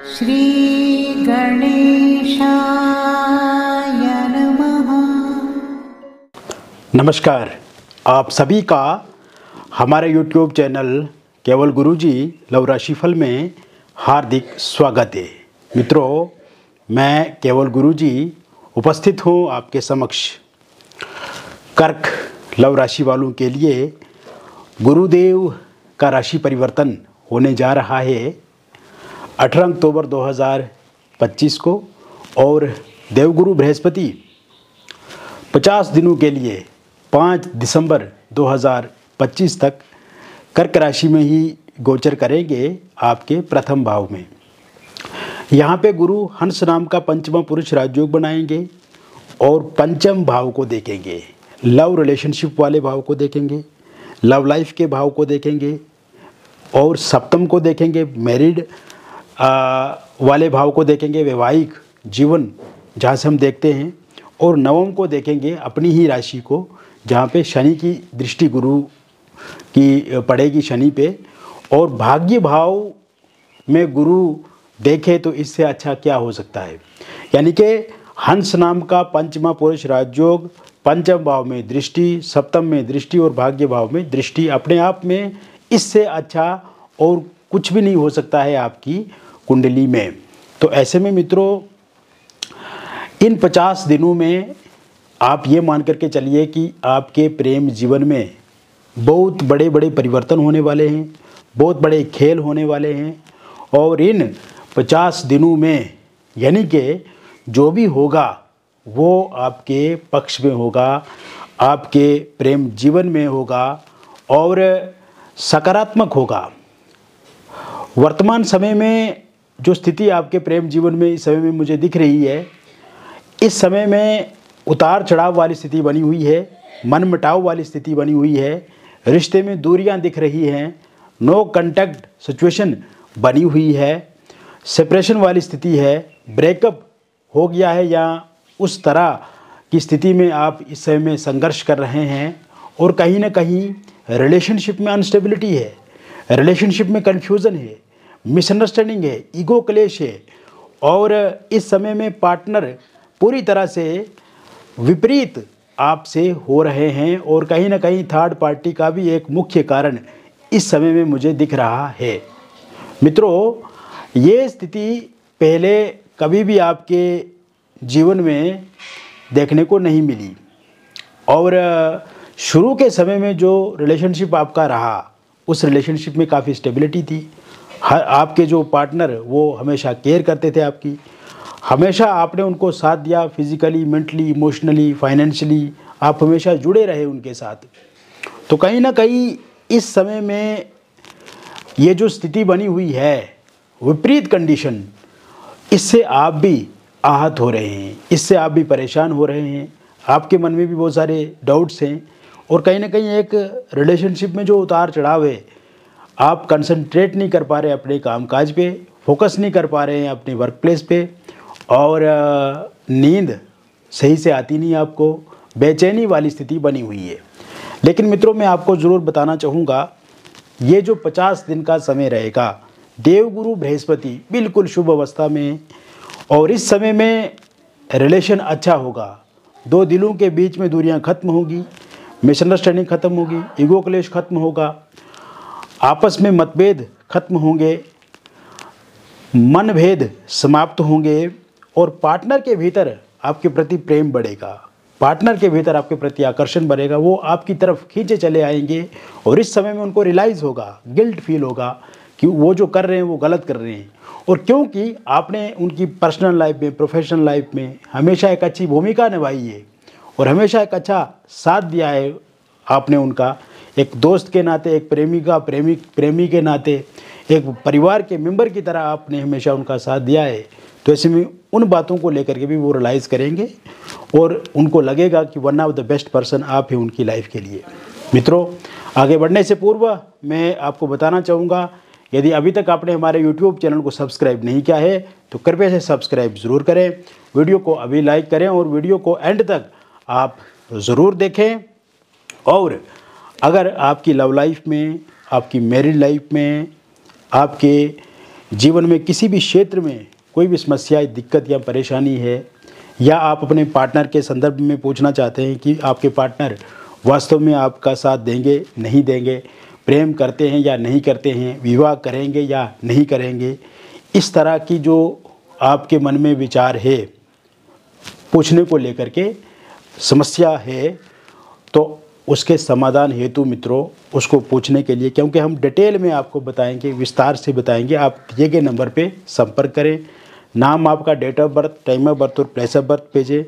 श्री गणेशाय नमः। नमस्कार, आप सभी का हमारे YouTube चैनल केवल गुरुजी लव राशिफल में हार्दिक स्वागत है। मित्रों, मैं केवल गुरुजी उपस्थित हूँ आपके समक्ष। कर्क लव राशि वालों के लिए गुरुदेव का राशि परिवर्तन होने जा रहा है 18 अक्टूबर 2025 को, और देवगुरु बृहस्पति 50 दिनों के लिए 5 दिसंबर 2025 तक कर्क राशि में ही गोचर करेंगे आपके प्रथम भाव में। यहाँ पे गुरु हंस नाम का पंचमा पुरुष राजयोग बनाएंगे और पंचम भाव को देखेंगे, लव रिलेशनशिप वाले भाव को देखेंगे, लव लाइफ के भाव को देखेंगे, और सप्तम को देखेंगे, मैरिड वाले भाव को देखेंगे, वैवाहिक जीवन जहाँ से हम देखते हैं, और नवम को देखेंगे अपनी ही राशि को, जहाँ पे शनि की दृष्टि गुरु की पड़ेगी शनि पे, और भाग्य भाव में गुरु देखे तो इससे अच्छा क्या हो सकता है। यानी कि हंस नाम का पंचमा पुरुष राजयोग पंचम भाव में दृष्टि, सप्तम में दृष्टि और भाग्य भाव में दृष्टि, अपने आप में इससे अच्छा और कुछ भी नहीं हो सकता है आपकी कुंडली में। तो ऐसे में मित्रों, इन 50 दिनों में आप ये मान करके चलिए कि आपके प्रेम जीवन में बहुत बड़े बड़े परिवर्तन होने वाले हैं, बहुत बड़े खेल होने वाले हैं। और इन 50 दिनों में यानी कि जो भी होगा वो आपके पक्ष में होगा, आपके प्रेम जीवन में होगा और सकारात्मक होगा। वर्तमान समय में जो स्थिति आपके प्रेम जीवन में इस समय में मुझे दिख रही है, इस समय में उतार चढ़ाव वाली स्थिति बनी हुई है, मनमुटाव वाली स्थिति बनी हुई है, रिश्ते में दूरियां दिख रही हैं, नो कांटेक्ट सिचुएशन बनी हुई है, सेपरेशन वाली स्थिति है, ब्रेकअप हो गया है या उस तरह की स्थिति में आप इस समय में संघर्ष कर रहे हैं, और कहीं ना कहीं रिलेशनशिप में अनस्टेबिलिटी है, रिलेशनशिप में कन्फ्यूज़न है, मिसअंडरस्टैंडिंग है, ईगो क्लेश है, और इस समय में पार्टनर पूरी तरह से विपरीत आपसे हो रहे हैं, और कहीं ना कहीं थर्ड पार्टी का भी एक मुख्य कारण इस समय में मुझे दिख रहा है। मित्रों, ये स्थिति पहले कभी भी आपके जीवन में देखने को नहीं मिली, और शुरू के समय में जो रिलेशनशिप आपका रहा उस रिलेशनशिप में काफ़ी स्टेबिलिटी थी। आपके जो पार्टनर वो हमेशा केयर करते थे आपकी, हमेशा आपने उनको साथ दिया, फिजिकली, मेंटली, इमोशनली, फाइनेंशियली आप हमेशा जुड़े रहे उनके साथ। तो कहीं ना कहीं इस समय में ये जो स्थिति बनी हुई है, विपरीत कंडीशन, इससे आप भी आहत हो रहे हैं, इससे आप भी परेशान हो रहे हैं, आपके मन में भी बहुत सारे डाउट्स हैं, और कहीं ना कहीं एक रिलेशनशिप में जो उतार चढ़ाव है, आप कंसंट्रेट नहीं कर पा रहे अपने कामकाज पे, फोकस नहीं कर पा रहे हैं अपने वर्क प्लेस पे, और नींद सही से आती नहीं आपको, बेचैनी वाली स्थिति बनी हुई है। लेकिन मित्रों, मैं आपको ज़रूर बताना चाहूँगा, ये जो 50 दिन का समय रहेगा, देवगुरु बृहस्पति बिल्कुल शुभ अवस्था में, और इस समय में रिलेशन अच्छा होगा, दो दिलों के बीच में दूरियां खत्म होगी, मिसअंडरस्टैंडिंग खत्म होगी, ईगो क्लेश खत्म होगा, आपस में मतभेद खत्म होंगे, मनभेद समाप्त होंगे, और पार्टनर के भीतर आपके प्रति प्रेम बढ़ेगा, पार्टनर के भीतर आपके प्रति आकर्षण बढ़ेगा, वो आपकी तरफ खींचे चले आएंगे, और इस समय में उनको रियलाइज़ होगा, गिल्ट फील होगा कि वो जो कर रहे हैं वो गलत कर रहे हैं। और क्योंकि आपने उनकी पर्सनल लाइफ में, प्रोफेशनल लाइफ में हमेशा एक अच्छी भूमिका निभाई है, और हमेशा एक अच्छा साथ दिया है आपने उनका, एक दोस्त के नाते, एक प्रेमी के नाते, एक परिवार के मेंबर की तरह आपने हमेशा उनका साथ दिया है। तो ऐसे में उन बातों को लेकर के भी वो रियलाइज़ करेंगे, और उनको लगेगा कि one of the best person आप हैं उनकी लाइफ के लिए। मित्रों, आगे बढ़ने से पूर्व मैं आपको बताना चाहूँगा, यदि अभी तक आपने हमारे YouTube चैनल को सब्सक्राइब नहीं किया है तो कृपया से सब्सक्राइब ज़रूर करें, वीडियो को अभी लाइक करें, और वीडियो को एंड तक आप ज़रूर देखें। और अगर आपकी लव लाइफ में, आपकी मैरिड लाइफ में, आपके जीवन में किसी भी क्षेत्र में कोई भी समस्या, दिक्कत या परेशानी है, या आप अपने पार्टनर के संदर्भ में पूछना चाहते हैं कि आपके पार्टनर वास्तव में आपका साथ देंगे, नहीं देंगे, प्रेम करते हैं या नहीं करते हैं, विवाह करेंगे या नहीं करेंगे, इस तरह की जो आपके मन में विचार है, पूछने को लेकर के समस्या है, तो उसके समाधान हेतु मित्रों उसको पूछने के लिए, क्योंकि हम डिटेल में आपको बताएंगे, विस्तार से बताएंगे, आप दिए गए नंबर पे संपर्क करें। नाम आपका, date of birth, time of birth और प्लेस ऑफ बर्थ भेजें।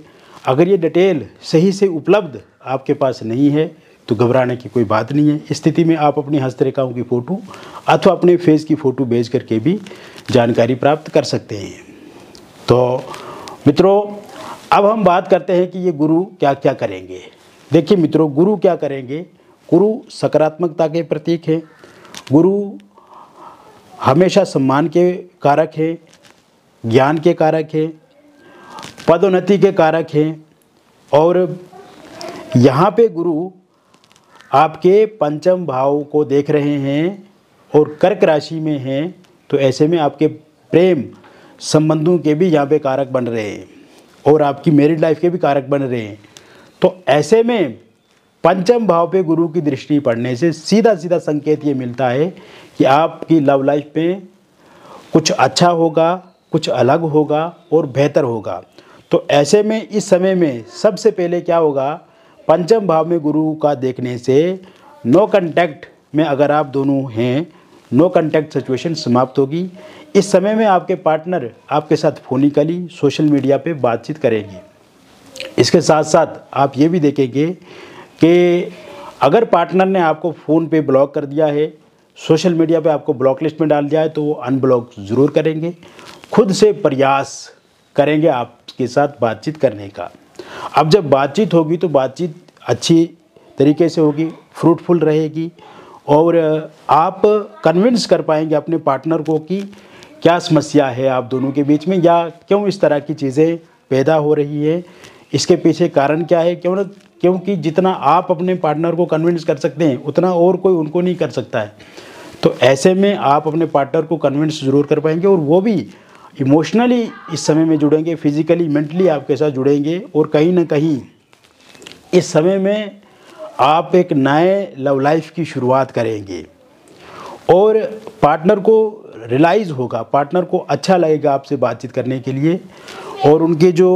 अगर ये डिटेल सही से उपलब्ध आपके पास नहीं है तो घबराने की कोई बात नहीं है। इस स्थिति में आप अपनी हस्तरेखाओं की फ़ोटो अथवा अपने फेस की फ़ोटो भेज करके भी जानकारी प्राप्त कर सकते हैं। तो मित्रों, अब हम बात करते हैं कि ये गुरु क्या क्या करेंगे। देखिए मित्रों, गुरु क्या करेंगे। गुरु सकारात्मकता के प्रतीक हैं। गुरु हमेशा सम्मान के कारक हैं, ज्ञान के कारक हैं, पदोन्नति के कारक हैं। और यहाँ पे गुरु आपके पंचम भाव को देख रहे हैं और कर्क राशि में हैं, तो ऐसे में आपके प्रेम संबंधों के भी यहाँ पे कारक बन रहे हैं और आपकी मैरिड लाइफ के भी कारक बन रहे हैं। तो ऐसे में पंचम भाव पे गुरु की दृष्टि पड़ने से सीधा सीधा संकेत ये मिलता है कि आपकी लव लाइफ में कुछ अच्छा होगा, कुछ अलग होगा और बेहतर होगा। तो ऐसे में इस समय में सबसे पहले क्या होगा, पंचम भाव में गुरु का देखने से नो कांटेक्ट में अगर आप दोनों हैं, नो कांटेक्ट सिचुएशन समाप्त होगी। इस समय में आपके पार्टनर आपके साथ फोनिकली सोशल मीडिया पे बातचीत करेंगे। इसके साथ साथ आप ये भी देखेंगे कि अगर पार्टनर ने आपको फ़ोन पे ब्लॉक कर दिया है, सोशल मीडिया पे आपको ब्लॉक लिस्ट में डाल दिया है, तो वो अनब्लॉक ज़रूर करेंगे। खुद से प्रयास करेंगे आपके साथ बातचीत करने का। अब जब बातचीत होगी तो बातचीत अच्छी तरीके से होगी, फ्रूटफुल रहेगी और आप कन्विंस कर पाएंगे अपने पार्टनर को कि क्या समस्या है आप दोनों के बीच में, या क्यों इस तरह की चीज़ें पैदा हो रही है, इसके पीछे कारण क्या है। क्योंकि जितना आप अपने पार्टनर को कन्विंस कर सकते हैं उतना और कोई उनको नहीं कर सकता है। तो ऐसे में आप अपने पार्टनर को कन्विंस ज़रूर कर पाएंगे और वो भी इमोशनली इस समय में जुड़ेंगे, फिजिकली मेंटली आपके साथ जुड़ेंगे और कहीं ना कहीं इस समय में आप एक नए लव लाइफ की शुरुआत करेंगे और पार्टनर को रियलाइज़ होगा, पार्टनर को अच्छा लगेगा आपसे बातचीत करने के लिए और उनके जो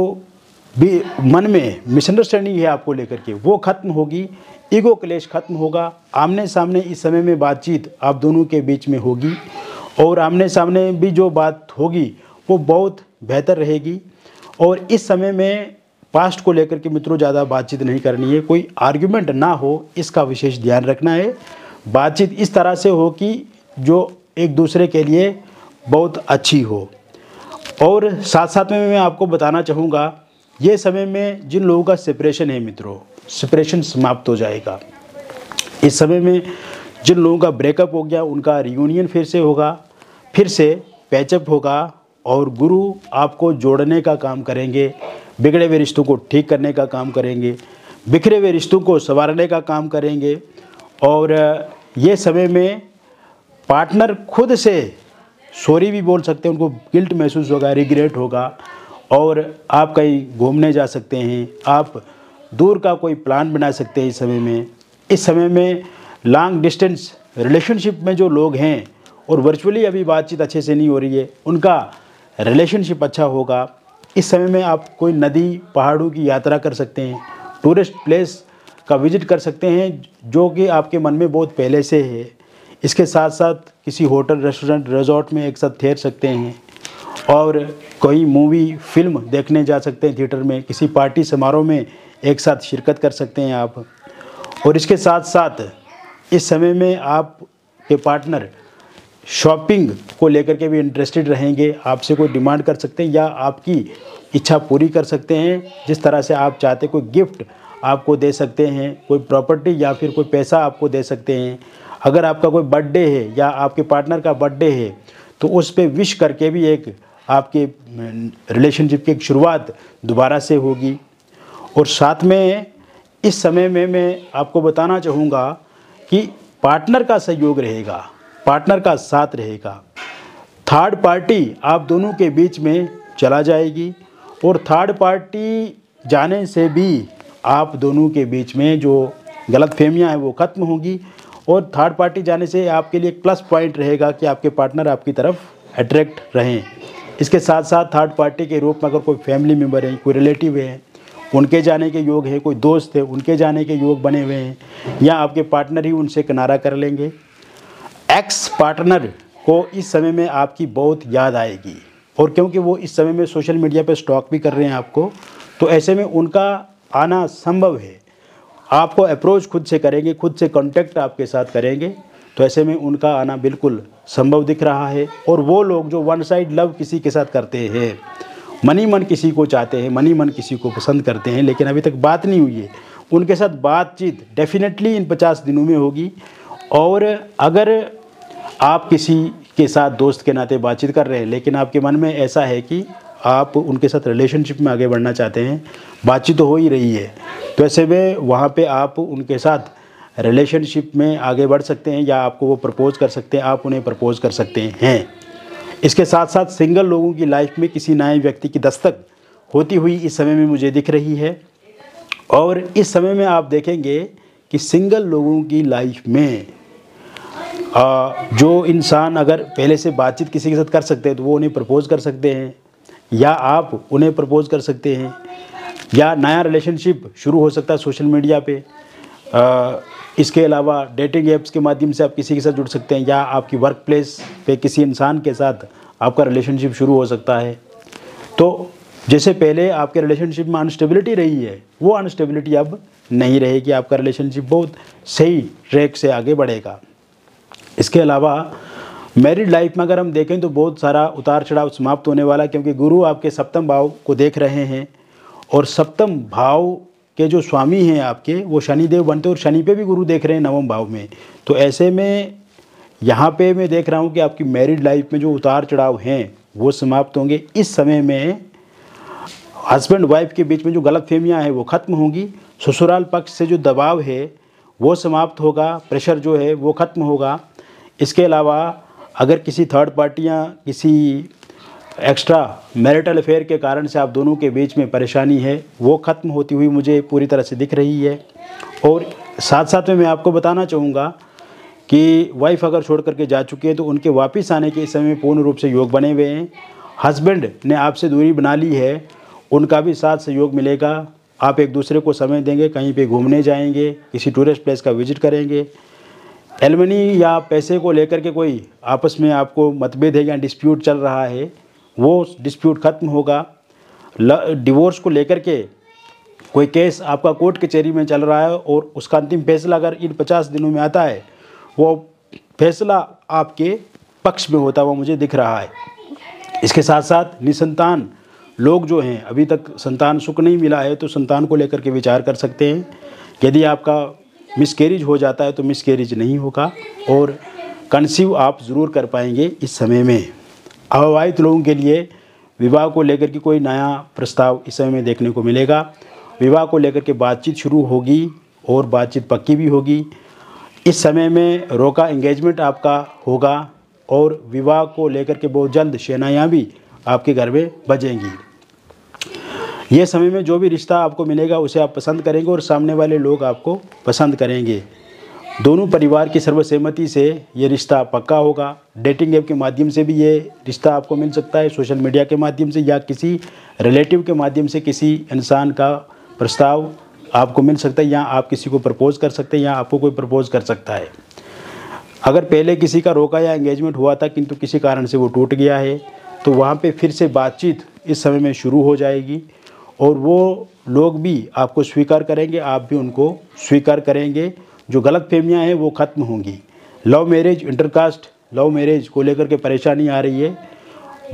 भी मन में मिसअंडरस्टैंडिंग है आपको लेकर के वो ख़त्म होगी, ईगो क्लेश खत्म होगा। आमने सामने इस समय में बातचीत आप दोनों के बीच में होगी और आमने सामने भी जो बात होगी वो बहुत बेहतर रहेगी। और इस समय में पास्ट को लेकर के मित्रों ज़्यादा बातचीत नहीं करनी है, कोई आर्ग्यूमेंट ना हो, इसका विशेष ध्यान रखना है। बातचीत इस तरह से हो कि जो एक दूसरे के लिए बहुत अच्छी हो। और साथ साथ में मैं आपको बताना चाहूँगा, ये समय में जिन लोगों का सेपरेशन है मित्रों, सेपरेशन समाप्त हो जाएगा। इस समय में जिन लोगों का ब्रेकअप हो गया उनका रियूनियन फिर से होगा, फिर से पैचअप होगा और गुरु आपको जोड़ने का काम करेंगे, बिगड़े हुए रिश्तों को ठीक करने का काम करेंगे, बिखरे हुए रिश्तों को संवारने का काम करेंगे। और ये समय में पार्टनर खुद से सॉरी भी बोल सकते हैं, उनको गिल्ट महसूस होगा, रिग्रेट होगा और आप कहीं घूमने जा सकते हैं, आप दूर का कोई प्लान बना सकते हैं। इस समय में लॉन्ग डिस्टेंस रिलेशनशिप में जो लोग हैं और वर्चुअली अभी बातचीत अच्छे से नहीं हो रही है, उनका रिलेशनशिप अच्छा होगा। इस समय में आप कोई नदी पहाड़ों की यात्रा कर सकते हैं, टूरिस्ट प्लेस का विजिट कर सकते हैं जो कि आपके मन में बहुत पहले से है। इसके साथ साथ किसी होटल, रेस्टोरेंट, रिजॉर्ट में एक साथ ठहर सकते हैं और कोई मूवी, फिल्म देखने जा सकते हैं थिएटर में, किसी पार्टी समारोह में एक साथ शिरकत कर सकते हैं आप। और इसके साथ साथ इस समय में आपके पार्टनर शॉपिंग को लेकर के भी इंटरेस्टेड रहेंगे, आपसे कोई डिमांड कर सकते हैं या आपकी इच्छा पूरी कर सकते हैं जिस तरह से आप चाहते। कोई गिफ्ट आपको दे सकते हैं, कोई प्रॉपर्टी या फिर कोई पैसा आपको दे सकते हैं। अगर आपका कोई बर्थडे है या आपके पार्टनर का बर्थडे है तो उस पर विश करके भी एक आपके रिलेशनशिप की एक शुरुआत दोबारा से होगी। और साथ में इस समय में मैं आपको बताना चाहूँगा कि पार्टनर का सहयोग रहेगा, पार्टनर का साथ रहेगा। थर्ड पार्टी आप दोनों के बीच में चला जाएगी और थर्ड पार्टी जाने से भी आप दोनों के बीच में जो गलतफहमियां हैं वो ख़त्म होंगी और थर्ड पार्टी जाने से आपके लिए एक प्लस पॉइंट रहेगा कि आपके पार्टनर आपकी तरफ अट्रैक्ट रहें। इसके साथ साथ थर्ड पार्टी के रूप में अगर कोई फैमिली मेम्बर है, कोई रिलेटिव है, उनके जाने के योग है, कोई दोस्त है उनके जाने के योग बने हुए हैं, या आपके पार्टनर ही उनसे किनारा कर लेंगे। एक्स पार्टनर को इस समय में आपकी बहुत याद आएगी और क्योंकि वो इस समय में सोशल मीडिया पे स्टॉक भी कर रहे हैं आपको, तो ऐसे में उनका आना संभव है। आपको अप्रोच खुद से करेंगे, खुद से कांटेक्ट आपके साथ करेंगे, तो ऐसे में उनका आना बिल्कुल संभव दिख रहा है। और वो लोग जो वन साइड लव किसी के साथ करते हैं, मनी मन किसी को चाहते हैं, मनी मन किसी को पसंद करते हैं, लेकिन अभी तक बात नहीं हुई है, उनके साथ बातचीत डेफिनेटली इन 50 दिनों में होगी। और अगर आप किसी के साथ दोस्त के नाते बातचीत कर रहे हैं लेकिन आपके मन में ऐसा है कि आप उनके साथ रिलेशनशिप में आगे बढ़ना चाहते हैं, बातचीत तो हो ही रही है, तो ऐसे में वहाँ पे आप उनके साथ रिलेशनशिप में आगे बढ़ सकते हैं या आपको वो प्रपोज़ कर सकते हैं, आप उन्हें प्रपोज़ कर सकते हैं। इसके साथ साथ सिंगल लोगों की लाइफ में किसी नए व्यक्ति की दस्तक होती हुई इस समय में मुझे दिख रही है। और इस समय में आप देखेंगे कि सिंगल लोगों की लाइफ में जो इंसान अगर पहले से बातचीत किसी के साथ कर सकते हैं तो वो उन्हें प्रपोज़ कर सकते हैं या आप उन्हें प्रपोज़ कर सकते हैं, या नया रिलेशनशिप शुरू हो सकता है सोशल मीडिया पे। इसके अलावा डेटिंग ऐप्स के माध्यम से आप किसी के साथ जुड़ सकते हैं, या आपकी वर्क प्लेस पे किसी इंसान के साथ आपका रिलेशनशिप शुरू हो सकता है। तो जैसे पहले आपके रिलेशनशिप में अनस्टेबिलिटी रही है, वो अनस्टेबिलिटी अब नहीं रहेगी, आपका रिलेशनशिप बहुत सही ट्रैक से आगे बढ़ेगा। इसके अलावा मैरिड लाइफ में अगर हम देखें तो बहुत सारा उतार चढ़ाव समाप्त होने वाला है, क्योंकि गुरु आपके सप्तम भाव को देख रहे हैं और सप्तम भाव के जो स्वामी हैं आपके वो शनिदेव बनते हैं और शनि पे भी गुरु देख रहे हैं नवम भाव में। तो ऐसे में यहाँ पे मैं देख रहा हूँ कि आपकी मैरिड लाइफ में जो उतार चढ़ाव हैं वो समाप्त होंगे। इस समय में हस्बैंड वाइफ के बीच में जो गलतफहमियाँ हैं वो ख़त्म होंगी। ससुराल पक्ष से जो दबाव है वो समाप्त होगा, प्रेशर जो है वो ख़त्म होगा। इसके अलावा अगर किसी थर्ड पार्टियाँ किसी एक्स्ट्रा मैरिटल अफेयर के कारण से आप दोनों के बीच में परेशानी है वो ख़त्म होती हुई मुझे पूरी तरह से दिख रही है। और साथ साथ में मैं आपको बताना चाहूँगा कि वाइफ अगर छोड़ करके जा चुकी है तो उनके वापस आने के इस समय में पूर्ण रूप से योग बने हुए हैं। हस्बैंड ने आपसे दूरी बना ली है, उनका भी साथ सहयोग मिलेगा। आप एक दूसरे को समय देंगे, कहीं पे घूमने जाएंगे, किसी टूरिस्ट प्लेस का विजिट करेंगे। एलमनी या पैसे को लेकर के कोई आपस में आपको मतभेद है या डिस्प्यूट चल रहा है, वो डिस्प्यूट ख़त्म होगा। डिवोर्स को लेकर के कोई केस आपका कोर्ट कचहरी में चल रहा है और उसका अंतिम फैसला अगर इन 50 दिनों में आता है, वो फैसला आपके पक्ष में होता हुआ मुझे दिख रहा है। इसके साथ साथ निसंतान लोग जो हैं, अभी तक संतान सुख नहीं मिला है, तो संतान को लेकर के विचार कर सकते हैं। यदि आपका मिसकैरेज हो जाता है तो मिसकैरेज नहीं होगा और कंसीव आप ज़रूर कर पाएंगे इस समय में। अविवाहित लोगों के लिए विवाह को लेकर के कोई नया प्रस्ताव इस समय में देखने को मिलेगा। विवाह को लेकर के बातचीत शुरू होगी और बातचीत पक्की भी होगी। इस समय में रोका एंगेजमेंट आपका होगा और विवाह को लेकर के बहुत जल्द शहनाइयाँ भी आपके घर में बजेंगी। ये समय में जो भी रिश्ता आपको मिलेगा उसे आप पसंद करेंगे और सामने वाले लोग आपको पसंद करेंगे। दोनों परिवार की सर्वसहमति से ये रिश्ता पक्का होगा। डेटिंग ऐप के माध्यम से भी ये रिश्ता आपको मिल सकता है, सोशल मीडिया के माध्यम से या किसी रिलेटिव के माध्यम से किसी इंसान का प्रस्ताव आपको मिल सकता है, या आप किसी को प्रपोज़ कर सकते हैं या आपको कोई प्रपोज़ कर सकता है। अगर पहले किसी का रोका या एंगेजमेंट हुआ था किंतु किसी कारण से वो टूट गया है, तो वहाँ पे फिर से बातचीत इस समय में शुरू हो जाएगी और वो लोग भी आपको स्वीकार करेंगे, आप भी उनको स्वीकार करेंगे। जो गलतफहमियां हैं वो ख़त्म होंगी। Love marriage, intercaste love marriage को लेकर के परेशानी आ रही है,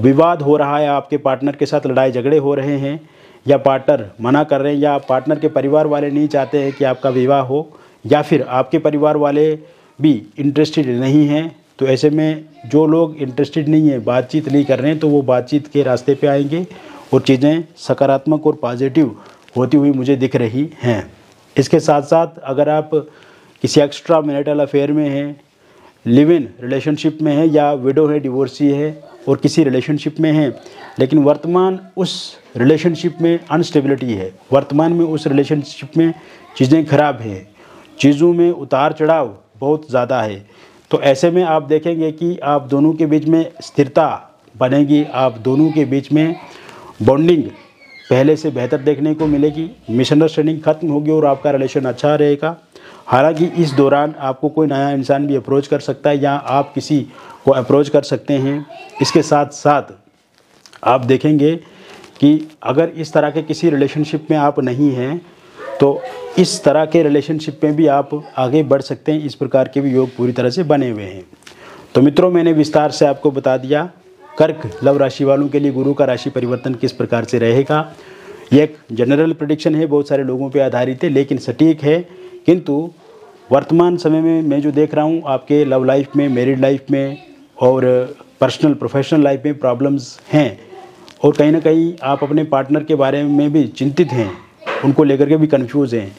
विवाद हो रहा है, आपके पार्टनर के साथ लड़ाई झगड़े हो रहे हैं या पार्टनर मना कर रहे हैं या पार्टनर के परिवार वाले नहीं चाहते हैं कि आपका विवाह हो, या फिर आपके परिवार वाले भी इंटरेस्टेड नहीं हैं, तो ऐसे में जो लोग इंटरेस्टेड नहीं है, बातचीत नहीं कर रहे हैं, तो वो बातचीत के रास्ते पे आएंगे और चीज़ें सकारात्मक और पॉजिटिव होती हुई मुझे दिख रही हैं। इसके साथ साथ अगर आप किसी एक्स्ट्रा मैरिटल अफेयर में हैं, लिव इन रिलेशनशिप में है या विडो है, डिवोर्सी है, और किसी रिलेशनशिप में हैं, लेकिन वर्तमान उस रिलेशनशिप में अनस्टेबिलिटी है, वर्तमान में उस रिलेशनशिप में चीज़ें खराब है, चीज़ों में उतार चढ़ाव बहुत ज़्यादा है, तो ऐसे में आप देखेंगे कि आप दोनों के बीच में स्थिरता बनेगी, आप दोनों के बीच में बॉन्डिंग पहले से बेहतर देखने को मिलेगी, मिसअंडरस्टैंडिंग खत्म होगी और आपका रिलेशन अच्छा रहेगा। हालांकि इस दौरान आपको कोई नया इंसान भी अप्रोच कर सकता है या आप किसी को अप्रोच कर सकते हैं। इसके साथ साथ आप देखेंगे कि अगर इस तरह के किसी रिलेशनशिप में आप नहीं हैं तो इस तरह के रिलेशनशिप में भी आप आगे बढ़ सकते हैं। इस प्रकार के भी योग पूरी तरह से बने हुए हैं। तो मित्रों, मैंने विस्तार से आपको बता दिया कर्क लव राशि वालों के लिए गुरु का राशि परिवर्तन किस प्रकार से रहेगा। ये एक जनरल प्रेडिक्शन है, बहुत सारे लोगों पे आधारित है, लेकिन सटीक है। किंतु वर्तमान समय में मैं जो देख रहा हूँ आपके लव लाइफ में, मैरिड लाइफ में और पर्सनल प्रोफेशनल लाइफ में प्रॉब्लम्स हैं, और कहीं ना कहीं आप अपने पार्टनर के बारे में भी चिंतित हैं, उनको लेकर के भी कंफ्यूज हैं।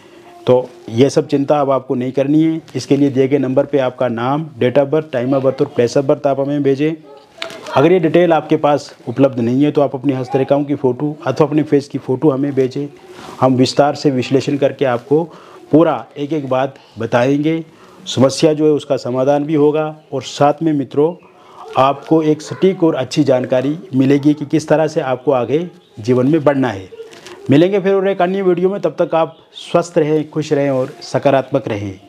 तो ये सब चिंता अब आपको नहीं करनी है। इसके लिए दिए गए नंबर पे आपका नाम, date of birth, time of birth और प्लेस ऑफ बर्थ आप हमें भेजें। अगर ये डिटेल आपके पास उपलब्ध नहीं है तो आप अपनी हस्तरेखाओं की फ़ोटो अथवा अपने फेस की फ़ोटो हमें भेजें। हम विस्तार से विश्लेषण करके आपको पूरा एक एक बात बताएंगे। समस्या जो है उसका समाधान भी होगा, और साथ में मित्रों आपको एक सटीक और अच्छी जानकारी मिलेगी कि किस तरह से आपको आगे जीवन में बढ़ना है। मिलेंगे फिर और एक अन्य वीडियो में, तब तक आप स्वस्थ रहें, खुश रहें और सकारात्मक रहें।